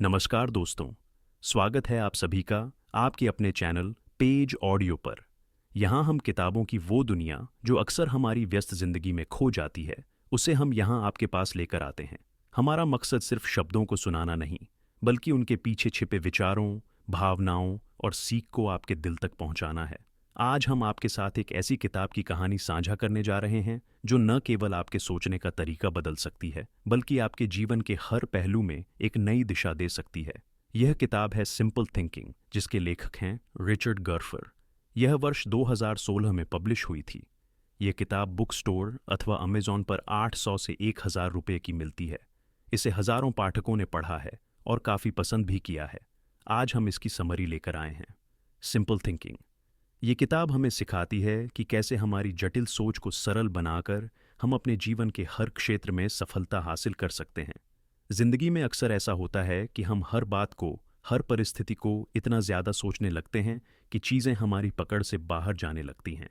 नमस्कार दोस्तों, स्वागत है आप सभी का आपके अपने चैनल पेज ऑडियो पर। यहाँ हम किताबों की वो दुनिया जो अक्सर हमारी व्यस्त जिंदगी में खो जाती है, उसे हम यहाँ आपके पास लेकर आते हैं। हमारा मकसद सिर्फ शब्दों को सुनाना नहीं, बल्कि उनके पीछे छिपे विचारों, भावनाओं और सीख को आपके दिल तक पहुँचाना है। आज हम आपके साथ एक ऐसी किताब की कहानी साझा करने जा रहे हैं जो न केवल आपके सोचने का तरीका बदल सकती है, बल्कि आपके जीवन के हर पहलू में एक नई दिशा दे सकती है। यह किताब है सिंपल थिंकिंग, जिसके लेखक हैं रिचर्ड गर्फर। यह वर्ष 2016 में पब्लिश हुई थी। यह किताब बुक स्टोर अथवा अमेज़ॉन पर 800 से 1000 रुपये की मिलती है। इसे हजारों पाठकों ने पढ़ा है और काफ़ी पसंद भी किया है। आज हम इसकी समरी लेकर आए हैं। Simple thinking. ये किताब हमें सिखाती है कि कैसे हमारी जटिल सोच को सरल बनाकर हम अपने जीवन के हर क्षेत्र में सफलता हासिल कर सकते हैं। जिंदगी में अक्सर ऐसा होता है कि हम हर बात को, हर परिस्थिति को इतना ज़्यादा सोचने लगते हैं कि चीज़ें हमारी पकड़ से बाहर जाने लगती हैं।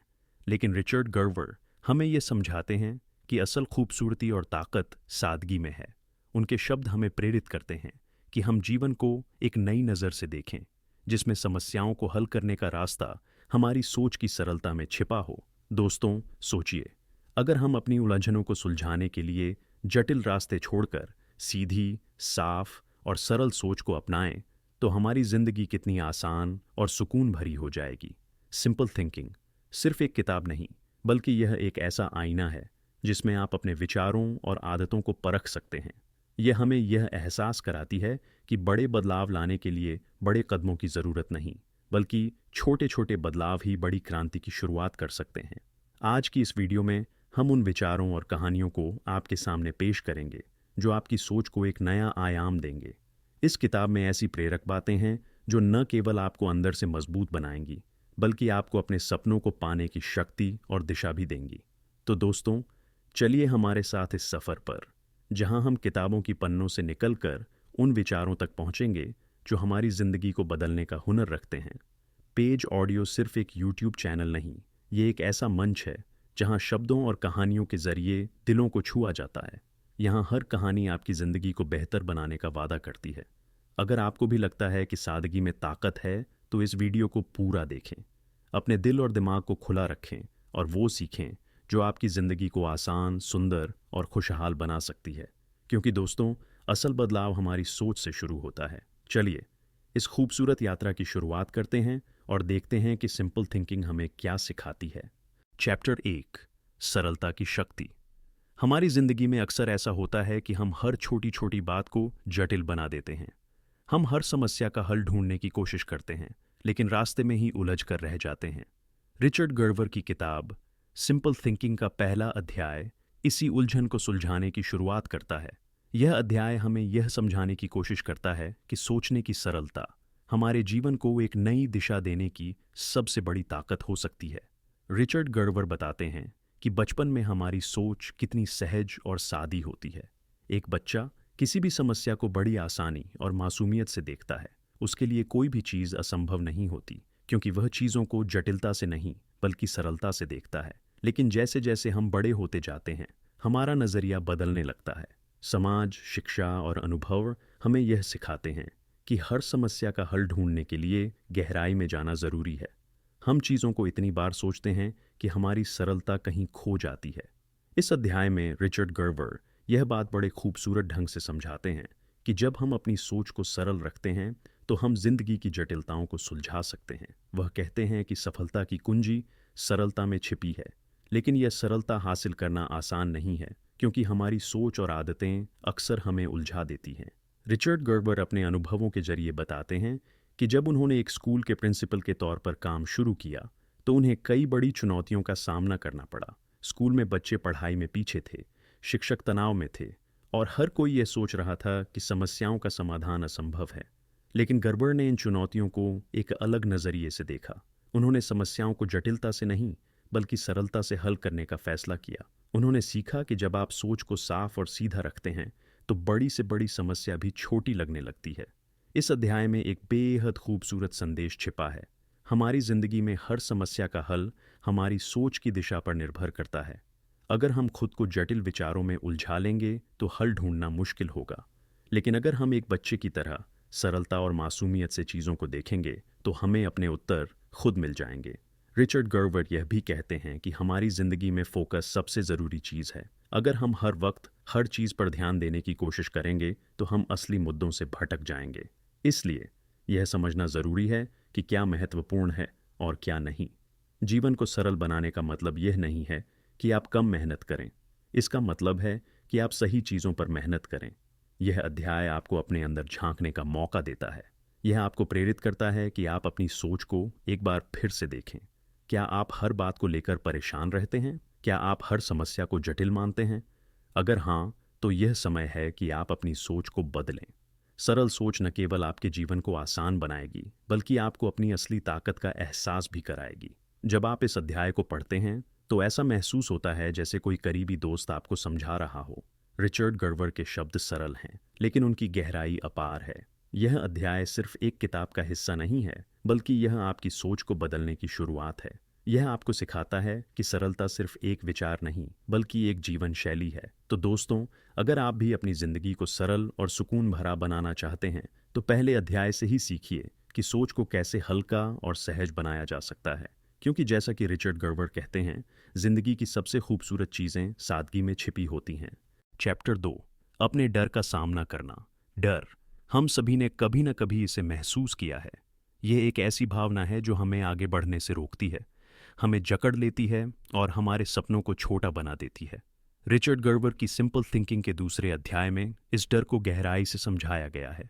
लेकिन रिचर्ड गर्वर हमें ये समझाते हैं कि असल खूबसूरती और ताकत सादगी में है। उनके शब्द हमें प्रेरित करते हैं कि हम जीवन को एक नई नज़र से देखें, जिसमें समस्याओं को हल करने का रास्ता हमारी सोच की सरलता में छिपा हो। दोस्तों, सोचिए, अगर हम अपनी उलझनों को सुलझाने के लिए जटिल रास्ते छोड़कर सीधी, साफ और सरल सोच को अपनाएं, तो हमारी जिंदगी कितनी आसान और सुकून भरी हो जाएगी। सिंपल थिंकिंग सिर्फ एक किताब नहीं, बल्कि यह एक ऐसा आईना है जिसमें आप अपने विचारों और आदतों को परख सकते हैं। यह हमें यह एहसास कराती है कि बड़े बदलाव लाने के लिए बड़े कदमों की ज़रूरत नहीं, बल्कि छोटे छोटे बदलाव ही बड़ी क्रांति की शुरुआत कर सकते हैं। आज की इस वीडियो में हम उन विचारों और कहानियों को आपके सामने पेश करेंगे जो आपकी सोच को एक नया आयाम देंगे। इस किताब में ऐसी प्रेरक बातें हैं जो न केवल आपको अंदर से मजबूत बनाएंगी, बल्कि आपको अपने सपनों को पाने की शक्ति और दिशा भी देंगी। तो दोस्तों, चलिए हमारे साथ इस सफ़र पर, जहां हम किताबों की पन्नों से निकलकर उन विचारों तक पहुंचेंगे जो हमारी ज़िंदगी को बदलने का हुनर रखते हैं। पेज ऑडियो सिर्फ एक यूट्यूब चैनल नहीं, ये एक ऐसा मंच है जहां शब्दों और कहानियों के जरिए दिलों को छुआ जाता है। यहाँ हर कहानी आपकी ज़िंदगी को बेहतर बनाने का वादा करती है। अगर आपको भी लगता है कि सादगी में ताकत है, तो इस वीडियो को पूरा देखें। अपने दिल और दिमाग को खुला रखें और वो सीखें जो आपकी ज़िंदगी को आसान, सुंदर और खुशहाल बना सकती है। क्योंकि दोस्तों, असल बदलाव हमारी सोच से शुरू होता है। चलिए इस खूबसूरत यात्रा की शुरुआत करते हैं और देखते हैं कि सिंपल थिंकिंग हमें क्या सिखाती है। चैप्टर 1, सरलता की शक्ति। हमारी जिंदगी में अक्सर ऐसा होता है कि हम हर छोटी छोटी बात को जटिल बना देते हैं। हम हर समस्या का हल ढूंढने की कोशिश करते हैं, लेकिन रास्ते में ही उलझ कर रह जाते हैं। रिचर्ड गर्वर की किताब सिंपल थिंकिंग का पहला अध्याय इसी उलझन को सुलझाने की शुरुआत करता है। यह अध्याय हमें यह समझाने की कोशिश करता है कि सोचने की सरलता हमारे जीवन को एक नई दिशा देने की सबसे बड़ी ताकत हो सकती है। रिचर्ड गर्वर बताते हैं कि बचपन में हमारी सोच कितनी सहज और सादी होती है। एक बच्चा किसी भी समस्या को बड़ी आसानी और मासूमियत से देखता है। उसके लिए कोई भी चीज़ असंभव नहीं होती, क्योंकि वह चीज़ों को जटिलता से नहीं, बल्कि सरलता से देखता है। लेकिन जैसे जैसे हम बड़े होते जाते हैं, हमारा नज़रिया बदलने लगता है। समाज, शिक्षा और अनुभव हमें यह सिखाते हैं कि हर समस्या का हल ढूंढने के लिए गहराई में जाना ज़रूरी है। हम चीज़ों को इतनी बार सोचते हैं कि हमारी सरलता कहीं खो जाती है। इस अध्याय में रिचर्ड गर्वर यह बात बड़े खूबसूरत ढंग से समझाते हैं कि जब हम अपनी सोच को सरल रखते हैं, तो हम जिंदगी की जटिलताओं को सुलझा सकते हैं। वह कहते हैं कि सफलता की कुंजी सरलता में छिपी है, लेकिन यह सरलता हासिल करना आसान नहीं है, क्योंकि हमारी सोच और आदतें अक्सर हमें उलझा देती हैं। रिचर्ड गर्वर अपने अनुभवों के जरिए बताते हैं कि जब उन्होंने एक स्कूल के प्रिंसिपल के तौर पर काम शुरू किया, तो उन्हें कई बड़ी चुनौतियों का सामना करना पड़ा। स्कूल में बच्चे पढ़ाई में पीछे थे, शिक्षक तनाव में थे, और हर कोई यह सोच रहा था कि समस्याओं का समाधान असंभव है। लेकिन गर्वर ने इन चुनौतियों को एक अलग नज़रिए से देखा। उन्होंने समस्याओं को जटिलता से नहीं, बल्कि सरलता से हल करने का फैसला किया। उन्होंने सीखा कि जब आप सोच को साफ और सीधा रखते हैं, तो बड़ी से बड़ी समस्या भी छोटी लगने लगती है। इस अध्याय में एक बेहद खूबसूरत संदेश छिपा है। हमारी जिंदगी में हर समस्या का हल हमारी सोच की दिशा पर निर्भर करता है। अगर हम खुद को जटिल विचारों में उलझा लेंगे, तो हल ढूंढना मुश्किल होगा। लेकिन अगर हम एक बच्चे की तरह सरलता और मासूमियत से चीज़ों को देखेंगे तो हमें अपने उत्तर खुद मिल जाएंगे। रिचर्ड गर्वर यह भी कहते हैं कि हमारी ज़िंदगी में फोकस सबसे ज़रूरी चीज़ है। अगर हम हर वक्त हर चीज़ पर ध्यान देने की कोशिश करेंगे तो हम असली मुद्दों से भटक जाएंगे। इसलिए यह समझना ज़रूरी है कि क्या महत्वपूर्ण है और क्या नहीं। जीवन को सरल बनाने का मतलब यह नहीं है कि आप कम मेहनत करें, इसका मतलब है कि आप सही चीज़ों पर मेहनत करें। यह अध्याय आपको अपने अंदर झांकने का मौका देता है। यह आपको प्रेरित करता है कि आप अपनी सोच को एक बार फिर से देखें। क्या आप हर बात को लेकर परेशान रहते हैं? क्या आप हर समस्या को जटिल मानते हैं? अगर हाँ, तो यह समय है कि आप अपनी सोच को बदलें। सरल सोच न केवल आपके जीवन को आसान बनाएगी, बल्कि आपको अपनी असली ताकत का एहसास भी कराएगी। जब आप इस अध्याय को पढ़ते हैं, तो ऐसा महसूस होता है जैसे कोई करीबी दोस्त आपको समझा रहा हो। रिचर्ड गर्वर के शब्द सरल हैं, लेकिन उनकी गहराई अपार है। यह अध्याय सिर्फ एक किताब का हिस्सा नहीं है, बल्कि यह आपकी सोच को बदलने की शुरुआत है। यह आपको सिखाता है कि सरलता सिर्फ एक विचार नहीं, बल्कि एक जीवन शैली है। तो दोस्तों, अगर आप भी अपनी ज़िंदगी को सरल और सुकून भरा बनाना चाहते हैं, तो पहले अध्याय से ही सीखिए कि सोच को कैसे हल्का और सहज बनाया जा सकता है। क्योंकि जैसा कि रिचर्ड गर्वर कहते हैं, ज़िंदगी की सबसे खूबसूरत चीज़ें सादगी में छिपी होती हैं। चैप्टर 2, अपने डर का सामना करना। डर, हम सभी ने कभी न कभी इसे महसूस किया है। यह एक ऐसी भावना है जो हमें आगे बढ़ने से रोकती है, हमें जकड़ लेती है और हमारे सपनों को छोटा बना देती है। रिचर्ड गर्वर की सिंपल थिंकिंग के दूसरे अध्याय में इस डर को गहराई से समझाया गया है।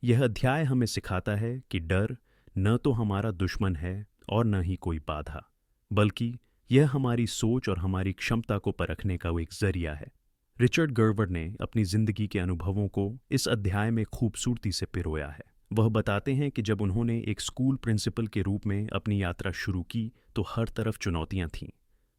यह अध्याय हमें सिखाता है कि डर न तो हमारा दुश्मन है और न ही कोई बाधा, बल्कि यह हमारी सोच और हमारी क्षमता को परखने का एक जरिया है। रिचर्ड गर्वर ने अपनी जिंदगी के अनुभवों को इस अध्याय में खूबसूरती से पिरोया है। वह बताते हैं कि जब उन्होंने एक स्कूल प्रिंसिपल के रूप में अपनी यात्रा शुरू की तो हर तरफ चुनौतियां थीं।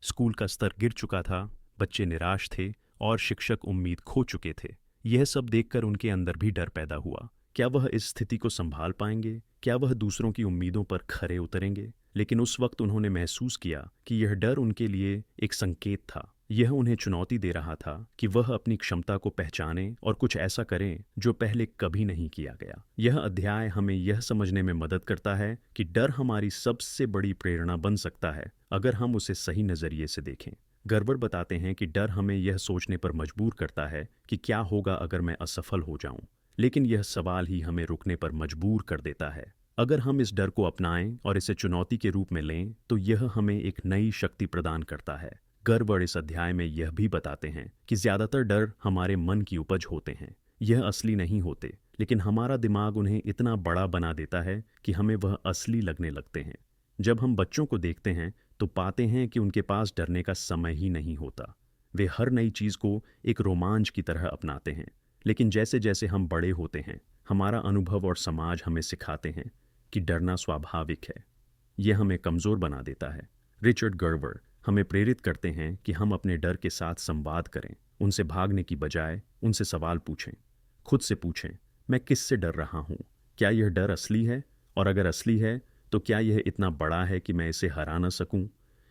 स्कूल का स्तर गिर चुका था, बच्चे निराश थे और शिक्षक उम्मीद खो चुके थे। यह सब देखकर उनके अंदर भी डर पैदा हुआ। क्या वह इस स्थिति को संभाल पाएंगे? क्या वह दूसरों की उम्मीदों पर खरे उतरेंगे? लेकिन उस वक्त उन्होंने महसूस किया कि यह डर उनके लिए एक संकेत था। यह उन्हें चुनौती दे रहा था कि वह अपनी क्षमता को पहचानें और कुछ ऐसा करें जो पहले कभी नहीं किया गया। यह अध्याय हमें यह समझने में मदद करता है कि डर हमारी सबसे बड़ी प्रेरणा बन सकता है अगर हम उसे सही नज़रिए से देखें। गर्वर बताते हैं कि डर हमें यह सोचने पर मजबूर करता है कि क्या होगा अगर मैं असफल हो जाऊं, लेकिन यह सवाल ही हमें रुकने पर मजबूर कर देता है। अगर हम इस डर को अपनाएं और इसे चुनौती के रूप में लें, तो यह हमें एक नई शक्ति प्रदान करता है। गर्वर इस अध्याय में यह भी बताते हैं कि ज़्यादातर डर हमारे मन की उपज होते हैं। यह असली नहीं होते, लेकिन हमारा दिमाग उन्हें इतना बड़ा बना देता है कि हमें वह असली लगने लगते हैं। जब हम बच्चों को देखते हैं तो पाते हैं कि उनके पास डरने का समय ही नहीं होता। वे हर नई चीज़ को एक रोमांच की तरह अपनाते हैं। लेकिन जैसे जैसे हम बड़े होते हैं, हमारा अनुभव और समाज हमें सिखाते हैं कि डरना स्वाभाविक है। यह हमें कमज़ोर बना देता है। रिचर्ड गर्वर हमें प्रेरित करते हैं कि हम अपने डर के साथ संवाद करें, उनसे भागने की बजाय उनसे सवाल पूछें। खुद से पूछें, मैं किससे डर रहा हूँ? क्या यह डर असली है? और अगर असली है, तो क्या यह इतना बड़ा है कि मैं इसे हरा न सकूं?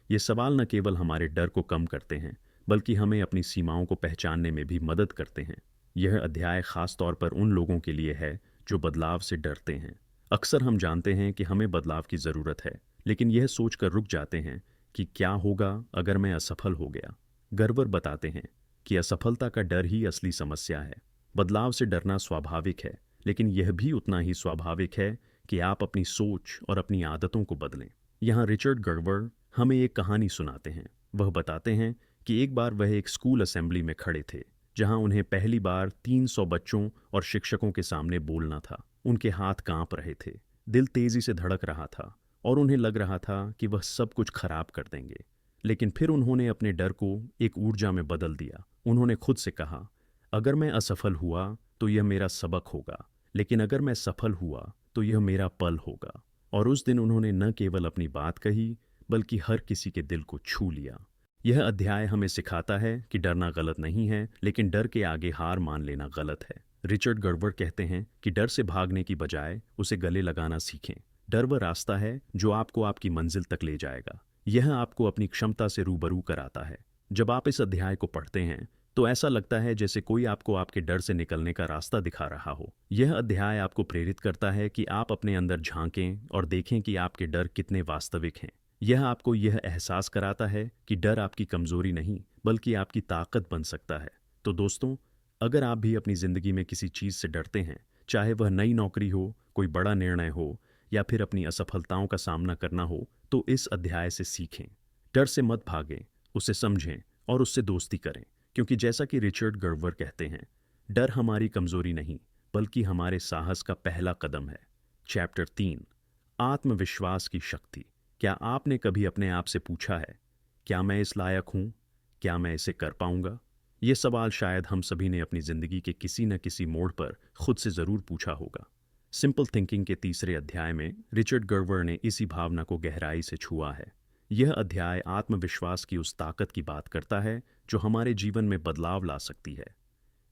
ये सवाल न केवल हमारे डर को कम करते हैं, बल्कि हमें अपनी सीमाओं को पहचानने में भी मदद करते हैं। यह अध्याय खास तौर पर उन लोगों के लिए है जो बदलाव से डरते हैं। अक्सर हम जानते हैं कि हमें बदलाव की ज़रूरत है, लेकिन यह सोचकर रुक जाते हैं कि क्या होगा अगर मैं असफल हो गया। गर्वर बताते हैं कि असफलता का डर ही असली समस्या है। बदलाव से डरना स्वाभाविक है, लेकिन यह भी उतना ही स्वाभाविक है कि आप अपनी सोच और अपनी आदतों को बदलें। यहाँ रिचर्ड गर्वर हमें एक कहानी सुनाते हैं। वह बताते हैं कि एक बार वह एक स्कूल असेंबली में खड़े थे, जहाँ उन्हें पहली बार 300 बच्चों और शिक्षकों के सामने बोलना था। उनके हाथ कांप रहे थे, दिल तेजी से धड़क रहा था और उन्हें लग रहा था कि वह सब कुछ खराब कर देंगे। लेकिन फिर उन्होंने अपने डर को एक ऊर्जा में बदल दिया। उन्होंने खुद से कहा, अगर मैं असफल हुआ तो यह मेरा सबक होगा, लेकिन अगर मैं सफल हुआ तो यह मेरा पल होगा। और उस दिन उन्होंने न केवल अपनी बात कही, बल्कि हर किसी के दिल को छू लिया। यह अध्याय हमें सिखाता है कि डरना गलत नहीं है, लेकिन डर के आगे हार मान लेना गलत है। रिचर्ड गर्वर कहते हैं कि डर से भागने की बजाय उसे गले लगाना सीखें। डर वह रास्ता है जो आपको आपकी मंजिल तक ले जाएगा। यह आपको अपनी क्षमता से रूबरू कराता है। जब आप इस अध्याय को पढ़ते हैं तो ऐसा लगता है जैसे कोई आपको आपके डर से निकलने का रास्ता दिखा रहा हो। यह अध्याय आपको प्रेरित करता है कि आप अपने अंदर झांकें और देखें कि आपके डर कितने वास्तविक हैं। यह आपको यह एहसास कराता है कि डर आपकी कमजोरी नहीं बल्कि आपकी ताकत बन सकता है। तो दोस्तों, अगर आप भी अपनी जिंदगी में किसी चीज से डरते हैं, चाहे वह नई नौकरी हो, कोई बड़ा निर्णय हो या फिर अपनी असफलताओं का सामना करना हो, तो इस अध्याय से सीखें। डर से मत भागें, उसे समझें और उससे दोस्ती करें, क्योंकि जैसा कि रिचर्ड गर्वर कहते हैं, डर हमारी कमजोरी नहीं बल्कि हमारे साहस का पहला कदम है। चैप्टर 3, आत्मविश्वास की शक्ति। क्या आपने कभी अपने आप से पूछा है, क्या मैं इस लायक हूं? क्या मैं इसे कर पाऊंगा? ये सवाल शायद हम सभी ने अपनी जिंदगी के किसी न किसी मोड़ पर खुद से जरूर पूछा होगा। सिंपल थिंकिंग के तीसरे अध्याय में रिचर्ड गर्वर ने इसी भावना को गहराई से छुआ है। यह अध्याय आत्मविश्वास की उस ताकत की बात करता है जो हमारे जीवन में बदलाव ला सकती है।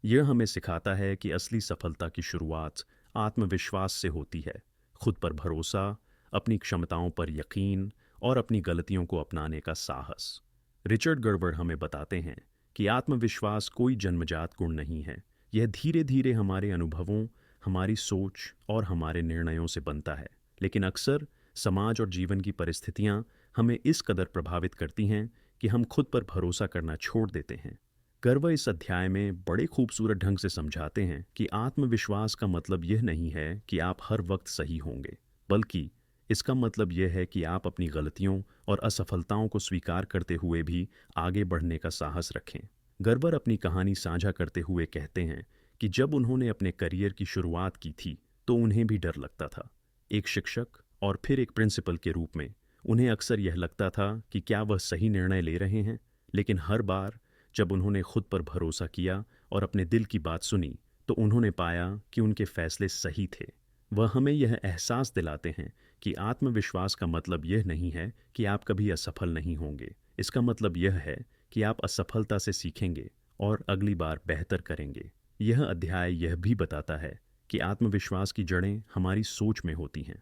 यह हमें सिखाता है कि असली सफलता की शुरुआत आत्मविश्वास से होती है। खुद पर भरोसा, अपनी क्षमताओं पर यकीन और अपनी गलतियों को अपनाने का साहस। रिचर्ड गर्वर हमें बताते हैं कि आत्मविश्वास कोई जन्मजात गुण नहीं है। यह धीरे धीरे हमारे अनुभवों, हमारी सोच और हमारे निर्णयों से बनता है। लेकिन अक्सर समाज और जीवन की परिस्थितियां हमें इस कदर प्रभावित करती हैं कि हम खुद पर भरोसा करना छोड़ देते हैं। गर्व इस अध्याय में बड़े खूबसूरत ढंग से समझाते हैं कि आत्मविश्वास का मतलब यह नहीं है कि आप हर वक्त सही होंगे, बल्कि इसका मतलब यह है कि आप अपनी गलतियों और असफलताओं को स्वीकार करते हुए भी आगे बढ़ने का साहस रखें। गर्वर अपनी कहानी साझा करते हुए कहते हैं कि जब उन्होंने अपने करियर की शुरुआत की थी तो उन्हें भी डर लगता था। एक शिक्षक और फिर एक प्रिंसिपल के रूप में उन्हें अक्सर यह लगता था कि क्या वह सही निर्णय ले रहे हैं। लेकिन हर बार जब उन्होंने खुद पर भरोसा किया और अपने दिल की बात सुनी तो उन्होंने पाया कि उनके फैसले सही थे। वह हमें यह एहसास दिलाते हैं कि आत्मविश्वास का मतलब यह नहीं है कि आप कभी असफल नहीं होंगे। इसका मतलब यह है कि आप असफलता से सीखेंगे और अगली बार बेहतर करेंगे। यह अध्याय यह भी बताता है कि आत्मविश्वास की जड़ें हमारी सोच में होती हैं।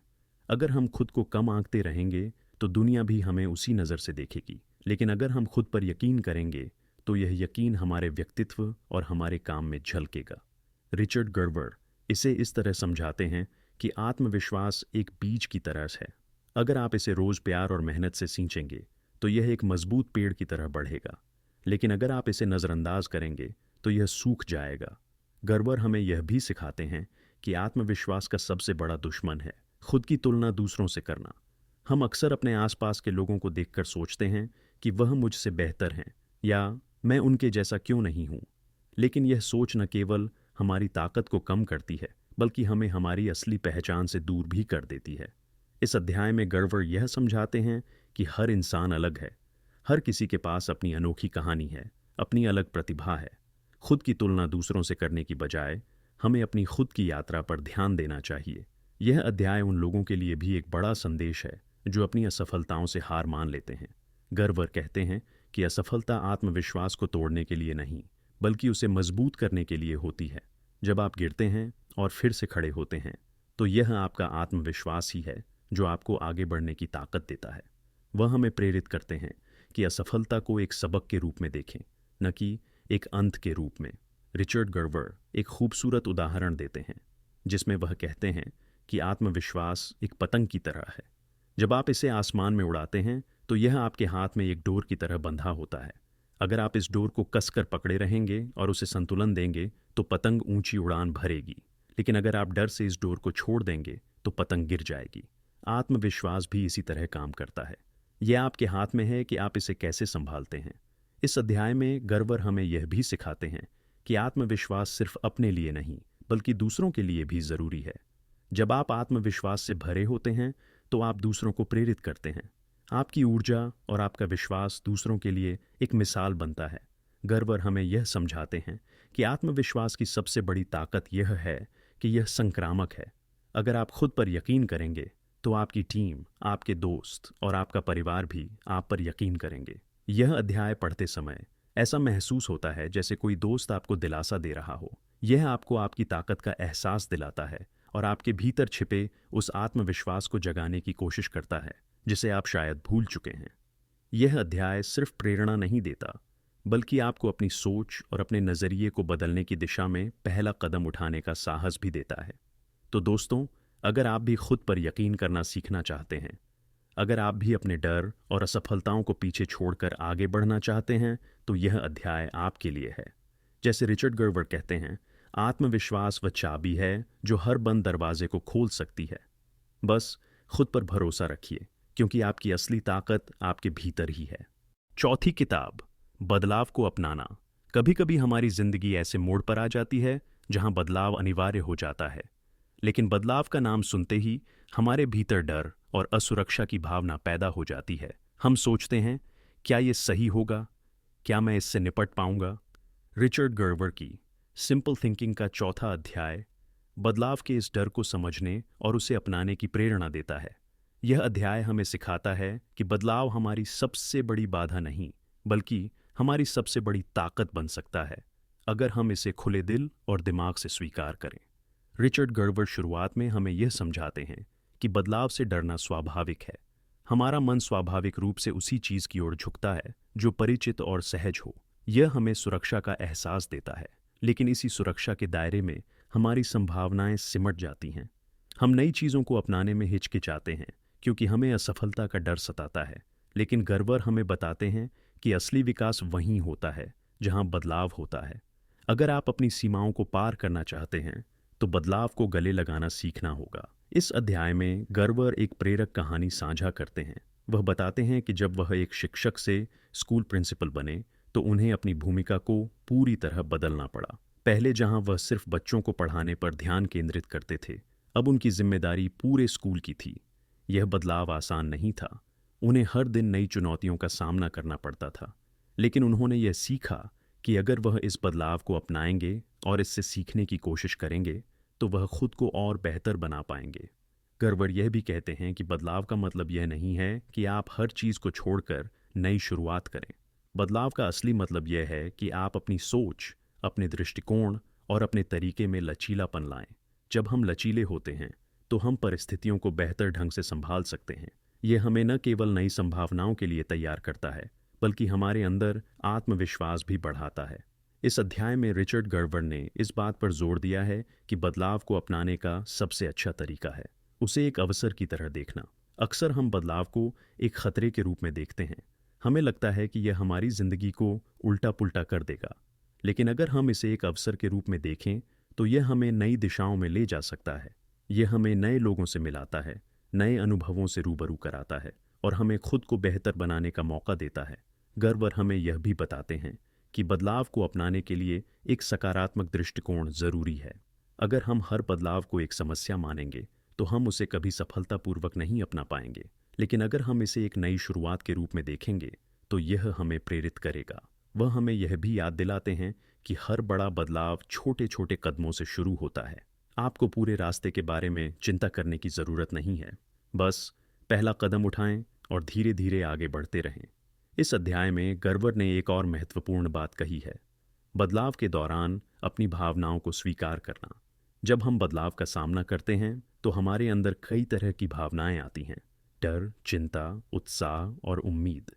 अगर हम खुद को कम आंकते रहेंगे तो दुनिया भी हमें उसी नज़र से देखेगी। लेकिन अगर हम खुद पर यकीन करेंगे तो यह यकीन हमारे व्यक्तित्व और हमारे काम में झलकेगा। रिचर्ड गर्वर इसे इस तरह समझाते हैं कि आत्मविश्वास एक बीज की तरह है। अगर आप इसे रोज प्यार और मेहनत से सींचेंगे तो यह एक मजबूत पेड़ की तरह बढ़ेगा। लेकिन अगर आप इसे नज़रअंदाज करेंगे तो यह सूख जाएगा। गर्वर हमें यह भी सिखाते हैं कि आत्मविश्वास का सबसे बड़ा दुश्मन है खुद की तुलना दूसरों से करना। हम अक्सर अपने आसपास के लोगों को देखकर सोचते हैं कि वह मुझसे बेहतर हैं या मैं उनके जैसा क्यों नहीं हूँ। लेकिन यह सोच न केवल हमारी ताकत को कम करती है बल्कि हमें हमारी असली पहचान से दूर भी कर देती है। इस अध्याय में गर्वर यह समझाते हैं कि हर इंसान अलग है। हर किसी के पास अपनी अनोखी कहानी है, अपनी अलग प्रतिभा है। खुद की तुलना दूसरों से करने की बजाय हमें अपनी खुद की यात्रा पर ध्यान देना चाहिए। यह अध्याय उन लोगों के लिए भी एक बड़ा संदेश है जो अपनी असफलताओं से हार मान लेते हैं। गर्वर कहते हैं कि असफलता आत्मविश्वास को तोड़ने के लिए नहीं बल्कि उसे मजबूत करने के लिए होती है। जब आप गिरते हैं और फिर से खड़े होते हैं तो यह आपका आत्मविश्वास ही है जो आपको आगे बढ़ने की ताकत देता है। वह हमें प्रेरित करते हैं कि असफलता को एक सबक के रूप में देखें, न कि एक अंत के रूप में। रिचर्ड गर्वर एक खूबसूरत उदाहरण देते हैं जिसमें वह कहते हैं कि आत्मविश्वास एक पतंग की तरह है। जब आप इसे आसमान में उड़ाते हैं तो यह आपके हाथ में एक डोर की तरह बंधा होता है। अगर आप इस डोर को कसकर पकड़े रहेंगे और उसे संतुलन देंगे तो पतंग ऊंची उड़ान भरेगी। लेकिन अगर आप डर से इस डोर को छोड़ देंगे तो पतंग गिर जाएगी। आत्मविश्वास भी इसी तरह काम करता है। यह आपके हाथ में है कि आप इसे कैसे संभालते हैं। इस अध्याय में गर्वर हमें यह भी सिखाते हैं कि आत्मविश्वास सिर्फ अपने लिए नहीं बल्कि दूसरों के लिए भी जरूरी है। जब आप आत्मविश्वास से भरे होते हैं तो आप दूसरों को प्रेरित करते हैं। आपकी ऊर्जा और आपका विश्वास दूसरों के लिए एक मिसाल बनता है। गर्वर हमें यह समझाते हैं कि आत्मविश्वास की सबसे बड़ी ताकत यह है कि यह संक्रामक है। अगर आप खुद पर यकीन करेंगे तो आपकी टीम, आपके दोस्त और आपका परिवार भी आप पर यकीन करेंगे। यह अध्याय पढ़ते समय ऐसा महसूस होता है जैसे कोई दोस्त आपको दिलासा दे रहा हो। यह आपको आपकी ताकत का एहसास दिलाता है और आपके भीतर छिपे उस आत्मविश्वास को जगाने की कोशिश करता है जिसे आप शायद भूल चुके हैं। यह अध्याय सिर्फ प्रेरणा नहीं देता बल्कि आपको अपनी सोच और अपने नज़रिए को बदलने की दिशा में पहला कदम उठाने का साहस भी देता है। तो दोस्तों, अगर आप भी खुद पर यकीन करना सीखना चाहते हैं, अगर आप भी अपने डर और असफलताओं को पीछे छोड़कर आगे बढ़ना चाहते हैं, तो यह अध्याय आपके लिए है। जैसे रिचर्ड गर्वर कहते हैं, आत्मविश्वास वह चाबी है जो हर बंद दरवाजे को खोल सकती है। बस खुद पर भरोसा रखिए, क्योंकि आपकी असली ताकत आपके भीतर ही है। चौथी किताब, बदलाव को अपनाना। कभी कभी हमारी जिंदगी ऐसे मोड़ पर आ जाती है जहां बदलाव अनिवार्य हो जाता है, लेकिन बदलाव का नाम सुनते ही हमारे भीतर डर और असुरक्षा की भावना पैदा हो जाती है। हम सोचते हैं, क्या ये सही होगा? क्या मैं इससे निपट पाऊंगा? रिचर्ड गर्वर की सिंपल थिंकिंग का चौथा अध्याय बदलाव के इस डर को समझने और उसे अपनाने की प्रेरणा देता है। यह अध्याय हमें सिखाता है कि बदलाव हमारी सबसे बड़ी बाधा नहीं, बल्कि हमारी सबसे बड़ी ताकत बन सकता है, अगर हम इसे खुले दिल और दिमाग से स्वीकार करें। रिचर्ड गर्वर शुरुआत में हमें यह समझाते हैं कि बदलाव से डरना स्वाभाविक है। हमारा मन स्वाभाविक रूप से उसी चीज की ओर झुकता है जो परिचित और सहज हो। यह हमें सुरक्षा का एहसास देता है, लेकिन इसी सुरक्षा के दायरे में हमारी संभावनाएं सिमट जाती हैं। हम नई चीज़ों को अपनाने में हिचकिचाते हैं क्योंकि हमें असफलता का डर सताता है, लेकिन गर्वर हमें बताते हैं कि असली विकास वहीं होता है जहां बदलाव होता है। अगर आप अपनी सीमाओं को पार करना चाहते हैं, तो बदलाव को गले लगाना सीखना होगा। इस अध्याय में गर्वर एक प्रेरक कहानी साझा करते हैं। वह बताते हैं कि जब वह एक शिक्षक से स्कूल प्रिंसिपल बने, तो उन्हें अपनी भूमिका को पूरी तरह बदलना पड़ा। पहले जहां वह सिर्फ बच्चों को पढ़ाने पर ध्यान केंद्रित करते थे, अब उनकी जिम्मेदारी पूरे स्कूल की थी। यह बदलाव आसान नहीं था। उन्हें हर दिन नई चुनौतियों का सामना करना पड़ता था, लेकिन उन्होंने यह सीखा कि अगर वह इस बदलाव को अपनाएंगे और इससे सीखने की कोशिश करेंगे, तो वह खुद को और बेहतर बना पाएंगे। गर्वर यह भी कहते हैं कि बदलाव का मतलब यह नहीं है कि आप हर चीज़ को छोड़कर नई शुरुआत करें। बदलाव का असली मतलब यह है कि आप अपनी सोच, अपने दृष्टिकोण और अपने तरीके में लचीलापन लाएं। जब हम लचीले होते हैं, तो हम परिस्थितियों को बेहतर ढंग से संभाल सकते हैं। यह हमें न केवल नई संभावनाओं के लिए तैयार करता है, बल्कि हमारे अंदर आत्मविश्वास भी बढ़ाता है। इस अध्याय में रिचर्ड गर्वर ने इस बात पर जोर दिया है कि बदलाव को अपनाने का सबसे अच्छा तरीका है उसे एक अवसर की तरह देखना। अक्सर हम बदलाव को एक खतरे के रूप में देखते हैं। हमें लगता है कि यह हमारी जिंदगी को उल्टा पुल्टा कर देगा, लेकिन अगर हम इसे एक अवसर के रूप में देखें, तो यह हमें नई दिशाओं में ले जा सकता है। यह हमें नए लोगों से मिलाता है, नए अनुभवों से रूबरू कराता है और हमें खुद को बेहतर बनाने का मौका देता है। गर्वर हमें यह भी बताते हैं कि बदलाव को अपनाने के लिए एक सकारात्मक दृष्टिकोण जरूरी है। अगर हम हर बदलाव को एक समस्या मानेंगे, तो हम उसे कभी सफलतापूर्वक नहीं अपना पाएंगे, लेकिन अगर हम इसे एक नई शुरुआत के रूप में देखेंगे, तो यह हमें प्रेरित करेगा। वह हमें यह भी याद दिलाते हैं कि हर बड़ा बदलाव छोटे छोटे कदमों से शुरू होता है। आपको पूरे रास्ते के बारे में चिंता करने की ज़रूरत नहीं है। बस पहला कदम उठाएं और धीरे धीरे आगे बढ़ते रहें। इस अध्याय में गर्वर ने एक और महत्वपूर्ण बात कही है, बदलाव के दौरान अपनी भावनाओं को स्वीकार करना। जब हम बदलाव का सामना करते हैं, तो हमारे अंदर कई तरह की भावनाएं आती हैं। डर, चिंता, उत्साह और उम्मीद।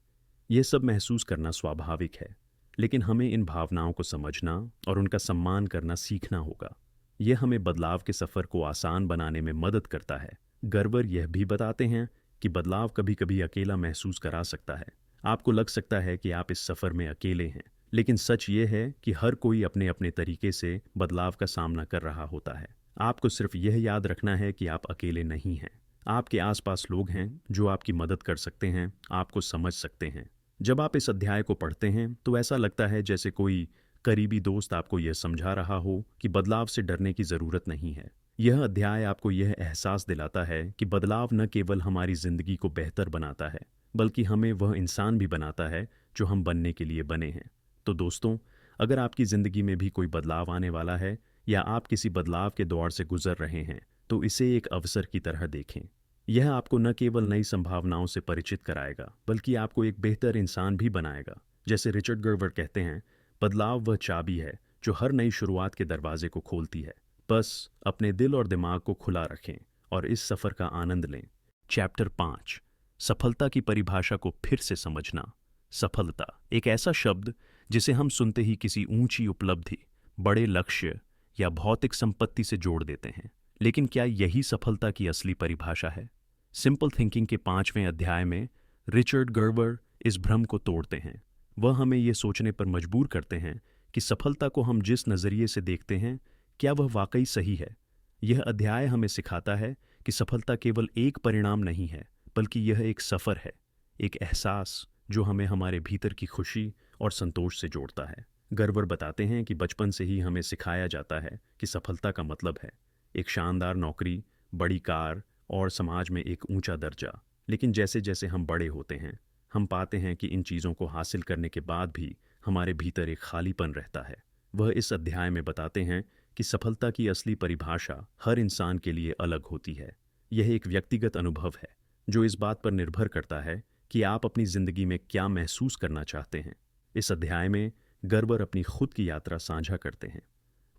यह सब महसूस करना स्वाभाविक है, लेकिन हमें इन भावनाओं को समझना और उनका सम्मान करना सीखना होगा। यह हमें बदलाव के सफ़र को आसान बनाने में मदद करता है। गर्वर यह भी बताते हैं कि बदलाव कभी कभी अकेला महसूस करा सकता है। आपको लग सकता है कि आप इस सफ़र में अकेले हैं, लेकिन सच ये है कि हर कोई अपने अपने तरीके से बदलाव का सामना कर रहा होता है। आपको सिर्फ यह याद रखना है कि आप अकेले नहीं हैं। आपके आसपास लोग हैं जो आपकी मदद कर सकते हैं, आपको समझ सकते हैं। जब आप इस अध्याय को पढ़ते हैं, तो ऐसा लगता है जैसे कोई करीबी दोस्त आपको यह समझा रहा हो कि बदलाव से डरने की ज़रूरत नहीं है। यह अध्याय आपको यह एहसास दिलाता है कि बदलाव न केवल हमारी ज़िंदगी को बेहतर बनाता है, बल्कि हमें वह इंसान भी बनाता है जो हम बनने के लिए बने हैं। तो दोस्तों, अगर आपकी ज़िंदगी में भी कोई बदलाव आने वाला है या आप किसी बदलाव के दौर से गुजर रहे हैं, तो इसे एक अवसर की तरह देखें। यह आपको न केवल नई संभावनाओं से परिचित कराएगा, बल्कि आपको एक बेहतर इंसान भी बनाएगा। जैसे रिचर्ड गर्वर कहते हैं, बदलाव वह चाबी है जो हर नई शुरुआत के दरवाजे को खोलती है। बस अपने दिल और दिमाग को खुला रखें और इस सफ़र का आनंद लें। चैप्टर 5, सफलता की परिभाषा को फिर से समझना। सफलता एक ऐसा शब्द जिसे हम सुनते ही किसी ऊंची उपलब्धि, बड़े लक्ष्य या भौतिक संपत्ति से जोड़ देते हैं। लेकिन क्या यही सफलता की असली परिभाषा है? सिंपल थिंकिंग के 5वें अध्याय में रिचर्ड गर्वर इस भ्रम को तोड़ते हैं। वह हमें ये सोचने पर मजबूर करते हैं कि सफलता को हम जिस नज़रिए से देखते हैं, क्या वह वाकई सही है। यह अध्याय हमें सिखाता है कि सफलता केवल एक परिणाम नहीं है, बल्कि यह एक सफ़र है, एक एहसास जो हमें हमारे भीतर की खुशी और संतोष से जोड़ता है। गर्वर बताते हैं कि बचपन से ही हमें सिखाया जाता है कि सफलता का मतलब है एक शानदार नौकरी, बड़ी कार और समाज में एक ऊंचा दर्जा। लेकिन जैसे जैसे हम बड़े होते हैं, हम पाते हैं कि इन चीज़ों को हासिल करने के बाद भी हमारे भीतर एक खालीपन रहता है। वह इस अध्याय में बताते हैं कि सफलता की असली परिभाषा हर इंसान के लिए अलग होती है। यह एक व्यक्तिगत अनुभव है जो इस बात पर निर्भर करता है कि आप अपनी ज़िंदगी में क्या महसूस करना चाहते हैं। इस अध्याय में गर्वर अपनी खुद की यात्रा साझा करते हैं।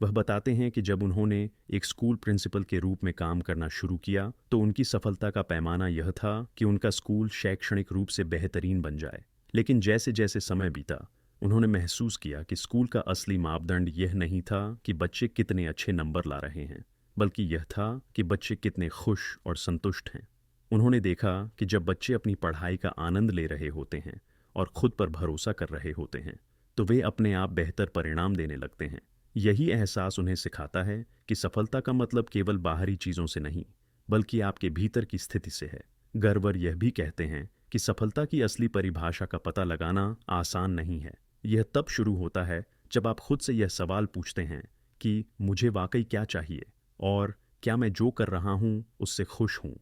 वह बताते हैं कि जब उन्होंने एक स्कूल प्रिंसिपल के रूप में काम करना शुरू किया तो उनकी सफलता का पैमाना यह था कि उनका स्कूल शैक्षणिक रूप से बेहतरीन बन जाए। लेकिन जैसे जैसे समय बीता, उन्होंने महसूस किया कि स्कूल का असली मापदंड यह नहीं था कि बच्चे कितने अच्छे नंबर ला रहे हैं, बल्कि यह था कि बच्चे कितने खुश और संतुष्ट हैं। उन्होंने देखा कि जब बच्चे अपनी पढ़ाई का आनंद ले रहे होते हैं और खुद पर भरोसा कर रहे होते हैं, तो वे अपने आप बेहतर परिणाम देने लगते हैं। यही एहसास उन्हें सिखाता है कि सफलता का मतलब केवल बाहरी चीज़ों से नहीं, बल्कि आपके भीतर की स्थिति से है। गर्वर यह भी कहते हैं कि सफलता की असली परिभाषा का पता लगाना आसान नहीं है। यह तब शुरू होता है जब आप खुद से यह सवाल पूछते हैं कि मुझे वाकई क्या चाहिए और क्या मैं जो कर रहा हूँ उससे खुश हूँ।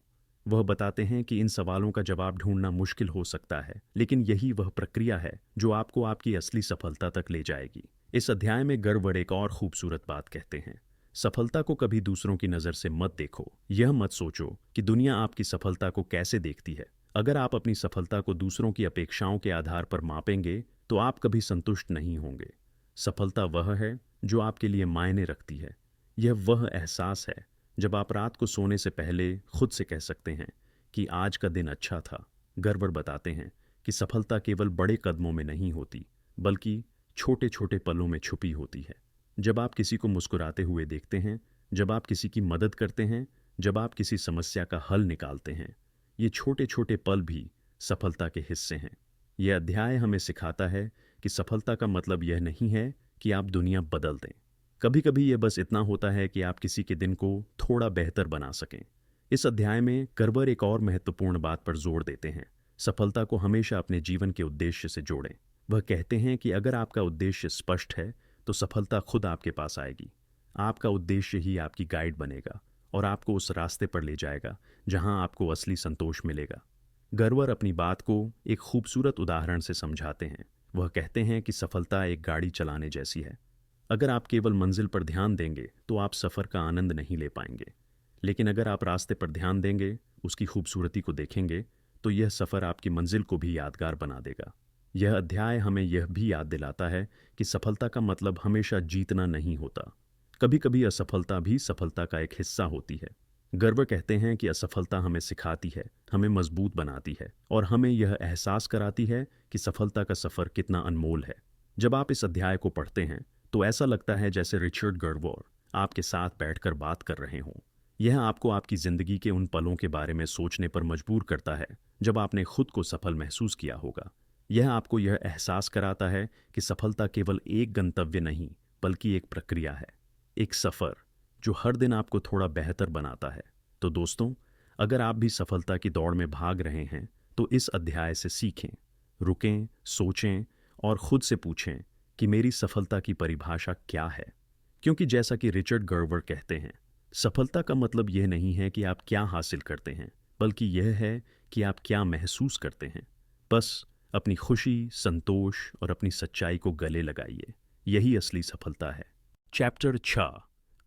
वह बताते हैं कि इन सवालों का जवाब ढूंढना मुश्किल हो सकता है, लेकिन यही वह प्रक्रिया है जो आपको आपकी असली सफलता तक ले जाएगी। इस अध्याय में गर्वर एक और खूबसूरत बात कहते हैं। सफलता को कभी दूसरों की नज़र से मत देखो। यह मत सोचो कि दुनिया आपकी सफलता को कैसे देखती है। अगर आप अपनी सफलता को दूसरों की अपेक्षाओं के आधार पर मापेंगे तो आप कभी संतुष्ट नहीं होंगे। सफलता वह है जो आपके लिए मायने रखती है। यह वह एहसास है जब आप रात को सोने से पहले खुद से कह सकते हैं कि आज का दिन अच्छा था। गर्वर बताते हैं कि सफलता केवल बड़े कदमों में नहीं होती, बल्कि छोटे छोटे पलों में छुपी होती है। जब आप किसी को मुस्कुराते हुए देखते हैं, जब आप किसी की मदद करते हैं, जब आप किसी समस्या का हल निकालते हैं, ये छोटे छोटे पल भी सफलता के हिस्से हैं। यह अध्याय हमें सिखाता है कि सफलता का मतलब यह नहीं है कि आप दुनिया बदल दें। कभी कभी यह बस इतना होता है कि आप किसी के दिन को थोड़ा बेहतर बना सकें। इस अध्याय में गर्वर एक और महत्वपूर्ण बात पर जोर देते हैं। सफलता को हमेशा अपने जीवन के उद्देश्य से जोड़ें। वह कहते हैं कि अगर आपका उद्देश्य स्पष्ट है तो सफलता खुद आपके पास आएगी। आपका उद्देश्य ही आपकी गाइड बनेगा और आपको उस रास्ते पर ले जाएगा जहां आपको असली संतोष मिलेगा। गर्वर अपनी बात को एक खूबसूरत उदाहरण से समझाते हैं। वह कहते हैं कि सफलता एक गाड़ी चलाने जैसी है। अगर आप केवल मंजिल पर ध्यान देंगे तो आप सफ़र का आनंद नहीं ले पाएंगे, लेकिन अगर आप रास्ते पर ध्यान देंगे, उसकी खूबसूरती को देखेंगे, तो यह सफ़र आपकी मंजिल को भी यादगार बना देगा। यह अध्याय हमें यह भी याद दिलाता है कि सफलता का मतलब हमेशा जीतना नहीं होता। कभी कभी असफलता भी सफलता का एक हिस्सा होती है। गर्व कहते हैं कि असफलता हमें सिखाती है, हमें मजबूत बनाती है और हमें यह एहसास कराती है कि सफलता का सफ़र कितना अनमोल है। जब आप इस अध्याय को पढ़ते हैं तो ऐसा लगता है जैसे रिचर्ड गर्वर आपके साथ बैठकर बात कर रहे हों। यह आपको आपकी ज़िंदगी के उन पलों के बारे में सोचने पर मजबूर करता है जब आपने खुद को सफल महसूस किया होगा। यह आपको यह एहसास कराता है कि सफलता केवल एक गंतव्य नहीं, बल्कि एक प्रक्रिया है, एक सफ़र जो हर दिन आपको थोड़ा बेहतर बनाता है। तो दोस्तों, अगर आप भी सफलता की दौड़ में भाग रहे हैं तो इस अध्याय से सीखें, रुकें, सोचें और खुद से पूछें कि मेरी सफलता की परिभाषा क्या है। क्योंकि जैसा कि रिचर्ड गर्वर कहते हैं, सफलता का मतलब यह नहीं है कि आप क्या हासिल करते हैं, बल्कि यह है कि आप क्या महसूस करते हैं। बस अपनी खुशी, संतोष और अपनी सच्चाई को गले लगाइए। यही असली सफलता है। चैप्टर 6,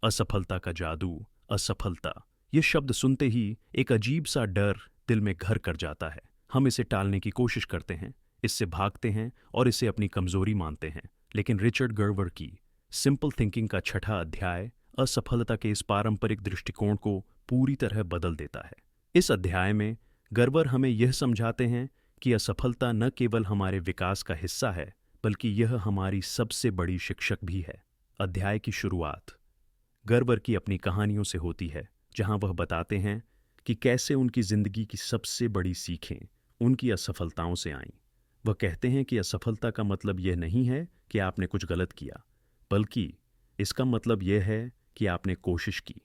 असफलता का जादू। असफलता, ये शब्द सुनते ही एक अजीब सा डर दिल में घर कर जाता है। हम इसे टालने की कोशिश करते हैं, इससे भागते हैं और इसे अपनी कमजोरी मानते हैं। लेकिन रिचर्ड गर्वर की सिंपल थिंकिंग का 6ठा अध्याय असफलता के इस पारंपरिक दृष्टिकोण को पूरी तरह बदल देता है। इस अध्याय में गर्वर हमें यह समझाते हैं कि असफलता न केवल हमारे विकास का हिस्सा है, बल्कि यह हमारी सबसे बड़ी शिक्षक भी है। अध्याय की शुरुआत गर्बर की अपनी कहानियों से होती है, जहां वह बताते हैं कि कैसे उनकी जिंदगी की सबसे बड़ी सीखें उनकी असफलताओं से आईं। वह कहते हैं कि असफलता का मतलब यह नहीं है कि आपने कुछ गलत किया, बल्कि इसका मतलब यह है कि आपने कोशिश की,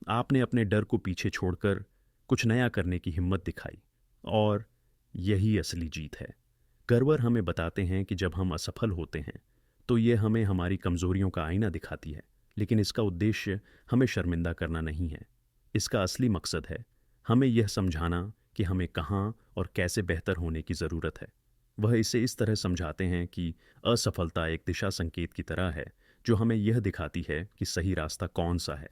आपने अपने डर को पीछे छोड़कर कुछ नया करने की हिम्मत दिखाई, और यही असली जीत है। गर्वर हमें बताते हैं कि जब हम असफल होते हैं तो ये हमें हमारी कमजोरियों का आईना दिखाती है, लेकिन इसका उद्देश्य हमें शर्मिंदा करना नहीं है। इसका असली मकसद है हमें यह समझाना कि हमें कहाँ और कैसे बेहतर होने की ज़रूरत है। वह इसे इस तरह समझाते हैं कि असफलता एक दिशा संकेत की तरह है जो हमें यह दिखाती है कि सही रास्ता कौन सा है।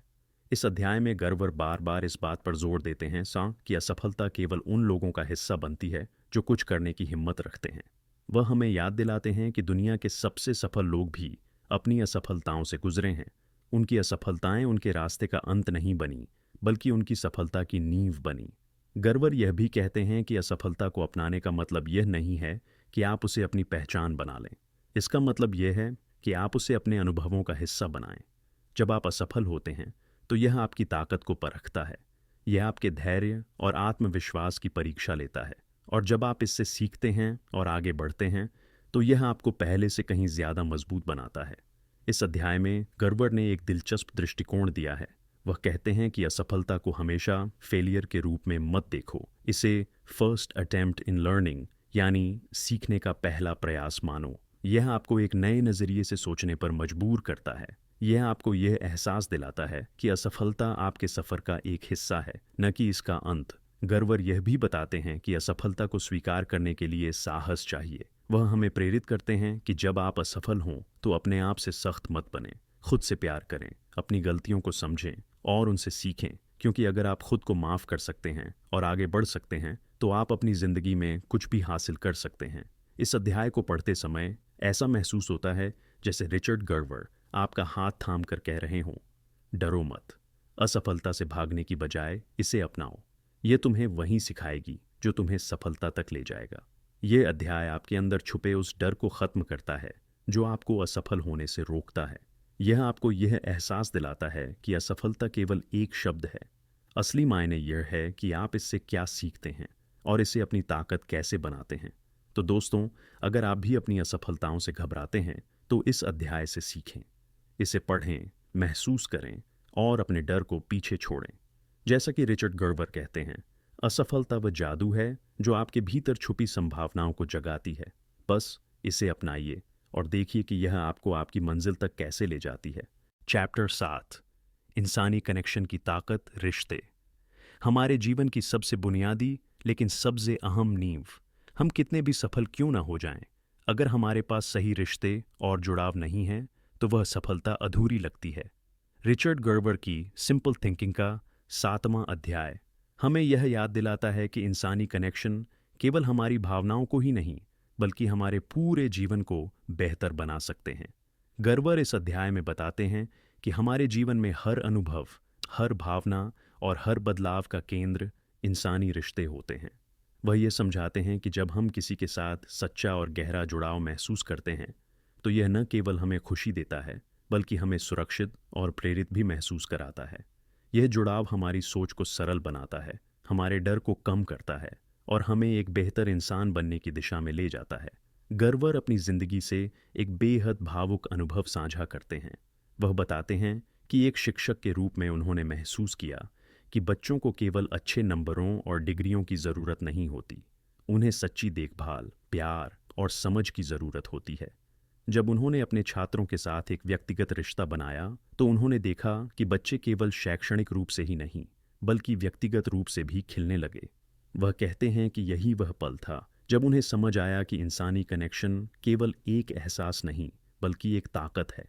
इस अध्याय में गर्वर बार बार इस बात पर जोर देते हैं कि असफलता केवल उन लोगों का हिस्सा बनती है जो कुछ करने की हिम्मत रखते हैं। वह हमें याद दिलाते हैं कि दुनिया के सबसे सफल लोग भी अपनी असफलताओं से गुजरे हैं। उनकी असफलताएं उनके रास्ते का अंत नहीं बनी, बल्कि उनकी सफलता की नींव बनी। गर्वर यह भी कहते हैं कि असफलता को अपनाने का मतलब यह नहीं है कि आप उसे अपनी पहचान बना लें। इसका मतलब यह है कि आप उसे अपने अनुभवों का हिस्सा बनाएं। जब आप असफल होते हैं तो यह आपकी ताकत को परखता है। यह आपके धैर्य और आत्मविश्वास की परीक्षा लेता है, और जब आप इससे सीखते हैं और आगे बढ़ते हैं तो यह आपको पहले से कहीं ज़्यादा मजबूत बनाता है। इस अध्याय में गर्वर ने एक दिलचस्प दृष्टिकोण दिया है। वह कहते हैं कि असफलता को हमेशा फेलियर के रूप में मत देखो, इसे फर्स्ट अटेम्प्ट इन लर्निंग यानी सीखने का पहला प्रयास मानो। यह आपको एक नए नज़रिए से सोचने पर मजबूर करता है। यह आपको यह एहसास दिलाता है कि असफलता आपके सफ़र का एक हिस्सा है, न कि इसका अंत। गर्वर यह भी बताते हैं कि असफलता को स्वीकार करने के लिए साहस चाहिए। वह हमें प्रेरित करते हैं कि जब आप असफल हों तो अपने आप से सख्त मत बनें, खुद से प्यार करें, अपनी गलतियों को समझें और उनसे सीखें, क्योंकि अगर आप खुद को माफ़ कर सकते हैं और आगे बढ़ सकते हैं तो आप अपनी ज़िंदगी में कुछ भी हासिल कर सकते हैं। इस अध्याय को पढ़ते समय ऐसा महसूस होता है जैसे रिचर्ड गर्वर आपका हाथ थाम कर कह रहे हों, डरो मत, असफलता से भागने की बजाय इसे अपनाओ। ये तुम्हें वहीं सिखाएगी जो तुम्हें सफलता तक ले जाएगा। ये अध्याय आपके अंदर छुपे उस डर को ख़त्म करता है जो आपको असफल होने से रोकता है। यह आपको यह एहसास दिलाता है कि असफलता केवल एक शब्द है। असली मायने यह है कि आप इससे क्या सीखते हैं और इसे अपनी ताकत कैसे बनाते हैं। तो दोस्तों, अगर आप भी अपनी असफलताओं से घबराते हैं तो इस अध्याय से सीखें, इसे पढ़ें, महसूस करें और अपने डर को पीछे छोड़ें। जैसा कि रिचर्ड गर्वर कहते हैं, असफलता वह जादू है जो आपके भीतर छुपी संभावनाओं को जगाती है। बस इसे अपनाइए और देखिए कि यह आपको आपकी मंजिल तक कैसे ले जाती है। चैप्टर 7, इंसानी कनेक्शन की ताकत, रिश्ते। हमारे जीवन की सबसे बुनियादी लेकिन सबसे अहम नींव। हम कितने भी सफल क्यों ना हो जाएं, अगर हमारे पास सही रिश्ते और जुड़ाव नहीं है तो वह सफलता अधूरी लगती है। रिचर्ड गर्वर की सिंपल थिंकिंग का 7वां अध्याय हमें यह याद दिलाता है कि इंसानी कनेक्शन केवल हमारी भावनाओं को ही नहीं, बल्कि हमारे पूरे जीवन को बेहतर बना सकते हैं। गर्वर इस अध्याय में बताते हैं कि हमारे जीवन में हर अनुभव, हर भावना और हर बदलाव का केंद्र इंसानी रिश्ते होते हैं। वह ये समझाते हैं कि जब हम किसी के साथ सच्चा और गहरा जुड़ाव महसूस करते हैं तो यह न केवल हमें खुशी देता है, बल्कि हमें सुरक्षित और प्रेरित भी महसूस कराता है। यह जुड़ाव हमारी सोच को सरल बनाता है, हमारे डर को कम करता है और हमें एक बेहतर इंसान बनने की दिशा में ले जाता है। गर्वर अपनी जिंदगी से एक बेहद भावुक अनुभव साझा करते हैं। वह बताते हैं कि एक शिक्षक के रूप में उन्होंने महसूस किया कि बच्चों को केवल अच्छे नंबरों और डिग्रियों की ज़रूरत नहीं होती, उन्हें सच्ची देखभाल, प्यार और समझ की ज़रूरत होती है। जब उन्होंने अपने छात्रों के साथ एक व्यक्तिगत रिश्ता बनाया तो उन्होंने देखा कि बच्चे केवल शैक्षणिक रूप से ही नहीं, बल्कि व्यक्तिगत रूप से भी खिलने लगे। वह कहते हैं कि यही वह पल था जब उन्हें समझ आया कि इंसानी कनेक्शन केवल एक एहसास नहीं, बल्कि एक ताकत है।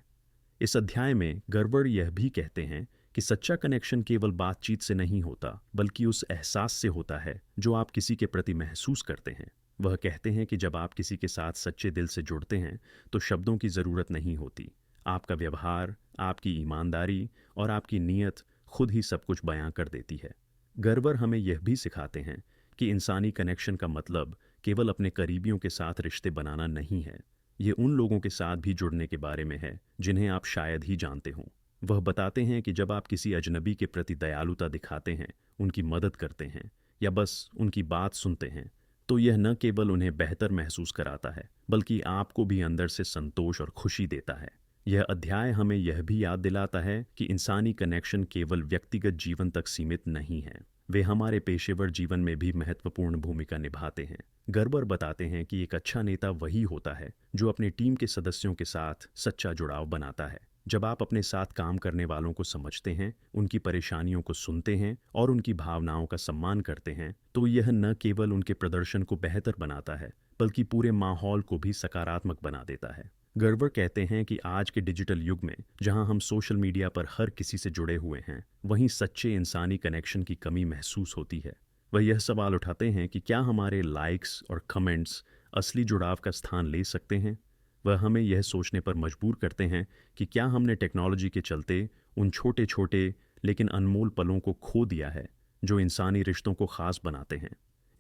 इस अध्याय में गर्वर यह भी कहते हैं कि सच्चा कनेक्शन केवल बातचीत से नहीं होता, बल्कि उस एहसास से होता है जो आप किसी के प्रति महसूस करते हैं। वह कहते हैं कि जब आप किसी के साथ सच्चे दिल से जुड़ते हैं तो शब्दों की ज़रूरत नहीं होती। आपका व्यवहार, आपकी ईमानदारी और आपकी नीयत खुद ही सब कुछ बयां कर देती है। गर्वर हमें यह भी सिखाते हैं कि इंसानी कनेक्शन का मतलब केवल अपने करीबियों के साथ रिश्ते बनाना नहीं है, ये उन लोगों के साथ भी जुड़ने के बारे में है जिन्हें आप शायद ही जानते हों। वह बताते हैं कि जब आप किसी अजनबी के प्रति दयालुता दिखाते हैं, उनकी मदद करते हैं या बस उनकी बात सुनते हैं, तो यह न केवल उन्हें बेहतर महसूस कराता है बल्कि आपको भी अंदर से संतोष और खुशी देता है। यह अध्याय हमें यह भी याद दिलाता है कि इंसानी कनेक्शन केवल व्यक्तिगत जीवन तक सीमित नहीं है, वे हमारे पेशेवर जीवन में भी महत्वपूर्ण भूमिका निभाते हैं। गर्बर बताते हैं कि एक अच्छा नेता वही होता है जो अपनी टीम के सदस्यों के साथ सच्चा जुड़ाव बनाता है। जब आप अपने साथ काम करने वालों को समझते हैं, उनकी परेशानियों को सुनते हैं और उनकी भावनाओं का सम्मान करते हैं, तो यह न केवल उनके प्रदर्शन को बेहतर बनाता है बल्कि पूरे माहौल को भी सकारात्मक बना देता है। गर्बर कहते हैं कि आज के डिजिटल युग में जहां हम सोशल मीडिया पर हर किसी से जुड़े हुए हैं, वहीं सच्चे इंसानी कनेक्शन की कमी महसूस होती है। वह यह सवाल उठाते हैं कि क्या हमारे लाइक्स और कमेंट्स असली जुड़ाव का स्थान ले सकते हैं। वह हमें यह सोचने पर मजबूर करते हैं कि क्या हमने टेक्नोलॉजी के चलते उन छोटे छोटे लेकिन अनमोल पलों को खो दिया है जो इंसानी रिश्तों को खास बनाते हैं।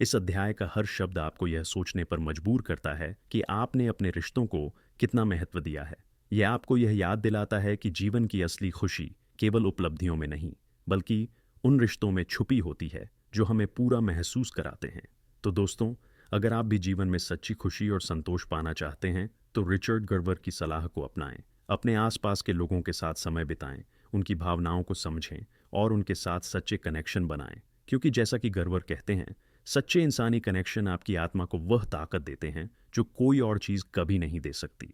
इस अध्याय का हर शब्द आपको यह सोचने पर मजबूर करता है कि आपने अपने रिश्तों को कितना महत्व दिया है। यह आपको यह याद दिलाता है कि जीवन की असली खुशी केवल उपलब्धियों में नहीं बल्कि उन रिश्तों में छुपी होती है जो हमें पूरा महसूस कराते हैं। तो दोस्तों, अगर आप भी जीवन में सच्ची खुशी और संतोष पाना चाहते हैं तो रिचर्ड गर्वर की सलाह को अपनाएं। अपने आसपास के लोगों के साथ समय बिताएं, उनकी भावनाओं को समझें और उनके साथ सच्चे कनेक्शन बनाएं, क्योंकि जैसा कि गर्वर कहते हैं, सच्चे इंसानी कनेक्शन आपकी आत्मा को वह ताकत देते हैं जो कोई और चीज़ कभी नहीं दे सकती।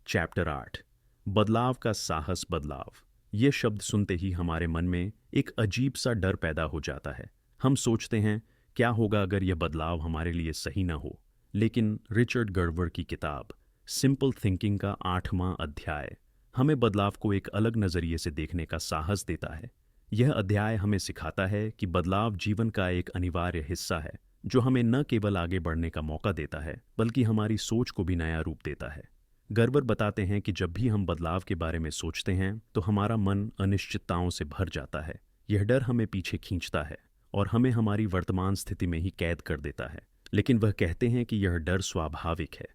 चैप्टर 8, बदलाव का साहस। बदलाव, ये शब्द सुनते ही हमारे मन में एक अजीब सा डर पैदा हो जाता है। हम सोचते हैं, क्या होगा अगर यह बदलाव हमारे लिए सही ना हो। लेकिन रिचर्ड गर्वर की किताब सिंपल थिंकिंग का 8वां अध्याय हमें बदलाव को एक अलग नज़रिए से देखने का साहस देता है। यह अध्याय हमें सिखाता है कि बदलाव जीवन का एक अनिवार्य हिस्सा है जो हमें न केवल आगे बढ़ने का मौका देता है बल्कि हमारी सोच को भी नया रूप देता है। गर्वर बताते हैं कि जब भी हम बदलाव के बारे में सोचते हैं तो हमारा मन अनिश्चितताओं से भर जाता है। यह डर हमें पीछे खींचता है और हमें हमारी वर्तमान स्थिति में ही कैद कर देता है। लेकिन वह कहते हैं कि यह डर स्वाभाविक है।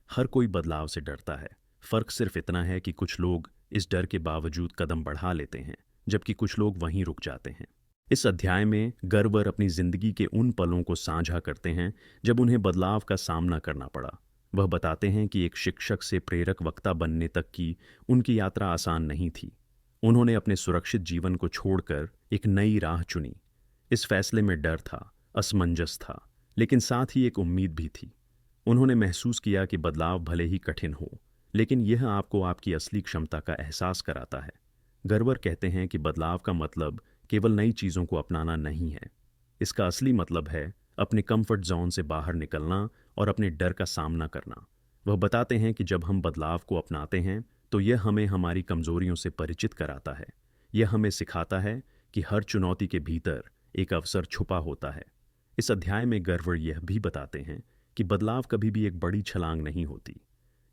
हर कोई बदलाव से डरता है। फर्क सिर्फ इतना है कि कुछ लोग इस डर के बावजूद कदम बढ़ा लेते हैं जबकि कुछ लोग वहीं रुक जाते हैं। इस अध्याय में गर्वर अपनी जिंदगी के उन पलों को साझा करते हैं जब उन्हें बदलाव का सामना करना पड़ा। वह बताते हैं कि एक शिक्षक से प्रेरक वक्ता बनने तक की उनकी यात्रा आसान नहीं थी। उन्होंने अपने सुरक्षित जीवन को छोड़कर एक नई राह चुनी। इस फैसले में डर था, असमंजस था, लेकिन साथ ही एक उम्मीद भी थी। उन्होंने महसूस किया कि बदलाव भले ही कठिन हो, लेकिन यह आपको आपकी असली क्षमता का एहसास कराता है। गर्वर कहते हैं कि बदलाव का मतलब केवल नई चीज़ों को अपनाना नहीं है। इसका असली मतलब है अपने कंफर्ट जोन से बाहर निकलना और अपने डर का सामना करना। वह बताते हैं कि जब हम बदलाव को अपनाते हैं तो यह हमें हमारी कमजोरियों से परिचित कराता है। यह हमें सिखाता है कि हर चुनौती के भीतर एक अवसर छुपा होता है। इस अध्याय में गर्वर यह भी बताते हैं कि बदलाव कभी भी एक बड़ी छलांग नहीं होती,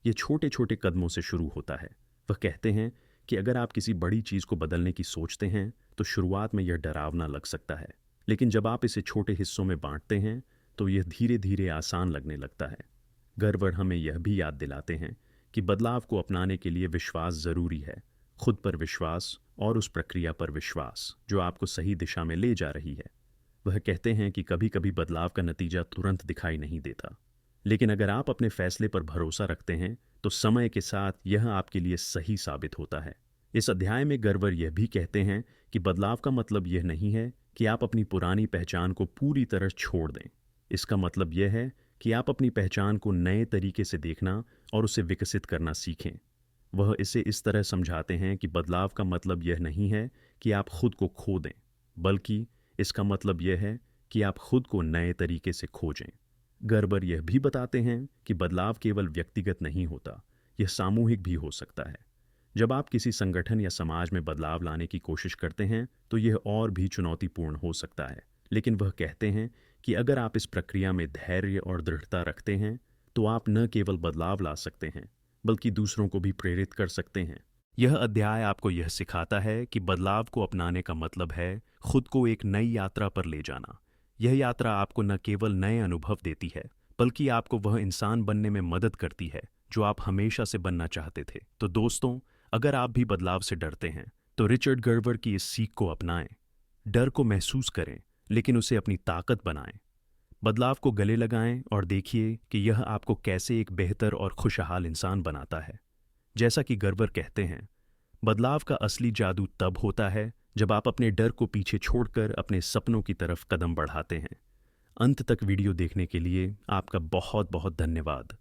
ये छोटे छोटे कदमों से शुरू होता है। वह कहते हैं कि अगर आप किसी बड़ी चीज़ को बदलने की सोचते हैं तो शुरुआत में यह डरावना लग सकता है, लेकिन जब आप इसे छोटे हिस्सों में बांटते हैं तो यह धीरे धीरे आसान लगने लगता है। गर्वर हमें यह भी याद दिलाते हैं कि बदलाव को अपनाने के लिए विश्वास ज़रूरी है, खुद पर विश्वास और उस प्रक्रिया पर विश्वास जो आपको सही दिशा में ले जा रही है। वह कहते हैं कि कभी कभी बदलाव का नतीजा तुरंत दिखाई नहीं देता, लेकिन अगर आप अपने फैसले पर भरोसा रखते हैं तो समय के साथ यह आपके लिए सही साबित होता है। इस अध्याय में गर्वर यह भी कहते हैं कि बदलाव का मतलब यह नहीं है कि आप अपनी पुरानी पहचान को पूरी तरह छोड़ दें। इसका मतलब यह है कि आप अपनी पहचान को नए तरीके से देखना और उसे विकसित करना सीखें। वह इसे इस तरह समझाते हैं कि बदलाव का मतलब यह नहीं है कि आप खुद को खो दें, बल्कि इसका मतलब यह है कि आप खुद को नए तरीके से खोजें। गर्बर यह भी बताते हैं कि बदलाव केवल व्यक्तिगत नहीं होता, यह सामूहिक भी हो सकता है। जब आप किसी संगठन या समाज में बदलाव लाने की कोशिश करते हैं तो यह और भी चुनौतीपूर्ण हो सकता है, लेकिन वह कहते हैं कि अगर आप इस प्रक्रिया में धैर्य और दृढ़ता रखते हैं तो आप न केवल बदलाव ला सकते हैं बल्कि दूसरों को भी प्रेरित कर सकते हैं। यह अध्याय आपको यह सिखाता है कि बदलाव को अपनाने का मतलब है खुद को एक नई यात्रा पर ले जाना। यह यात्रा आपको न केवल नए अनुभव देती है बल्कि आपको वह इंसान बनने में मदद करती है जो आप हमेशा से बनना चाहते थे। तो दोस्तों, अगर आप भी बदलाव से डरते हैं तो रिचर्ड गर्वर की इस सीख को अपनाएं। डर को महसूस करें, लेकिन उसे अपनी ताकत बनाएं। बदलाव को गले लगाएं और देखिए कि यह आपको कैसे एक बेहतर और खुशहाल इंसान बनाता है। जैसा कि गर्वर कहते हैं, बदलाव का असली जादू तब होता है जब आप अपने डर को पीछे छोड़कर अपने सपनों की तरफ कदम बढ़ाते हैं। अंत तक वीडियो देखने के लिए आपका बहुत बहुत धन्यवाद।